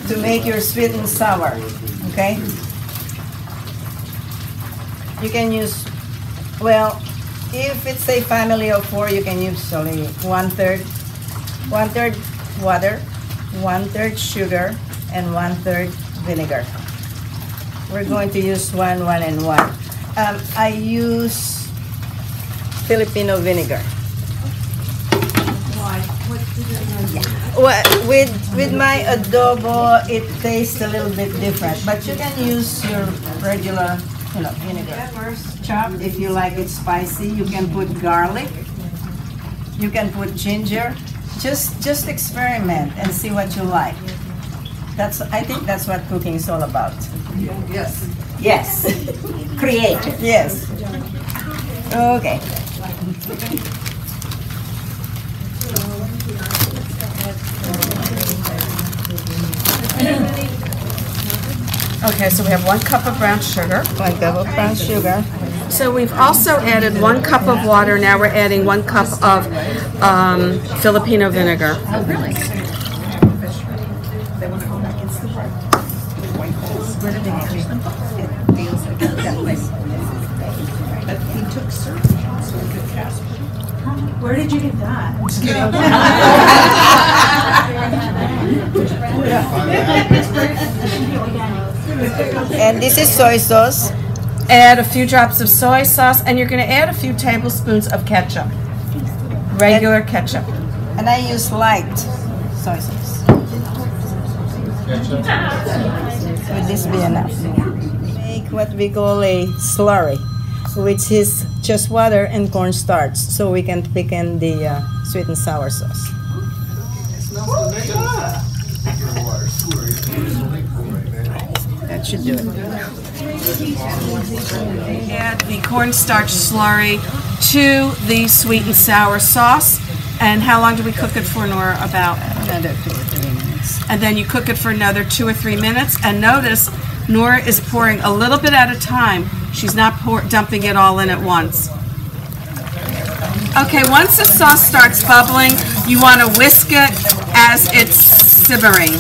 to make your sweet and sour. Okay? You can use, well, if it's a family of 4, you can use only 1/3 water, 1/3 sugar, and 1/3 vinegar. We're going to use 1, 1, and 1. I use Filipino vinegar. Why? What did it Well, with my adobo, it tastes a little bit different, but you can use your regular, vinegar. Chopped if you like it spicy. You can put garlic. You can put ginger. Just experiment and see what you like. I think that's what cooking is all about. Yes. Yes. Create. Yes. Okay. Okay, so we have 1 cup of brown sugar. 1 cup of brown sugar. So we've also added 1 cup of water. Now we're adding 1 cup of Filipino vinegar. Oh, really? Where did they catch them? But he took syrup, so he could cast. Where did you get that? And this is soy sauce. Add a few drops of soy sauce, and you're going to add a few tablespoons of ketchup. Regular ketchup. And I use light soy sauce. Would this be enough? Make what we call a slurry, which is just water and cornstarch, so we can thicken the sweet and sour sauce. That should do it. Add the cornstarch slurry to the sweet and sour sauce. And how long do we cook it for, Nora? About Another 2 or 3 minutes. and then you cook it for another 2 or 3 minutes. And notice, Nora is pouring a little bit at a time. She's not dumping it all in at once. Okay, once the sauce starts bubbling, you want to whisk it as it's simmering.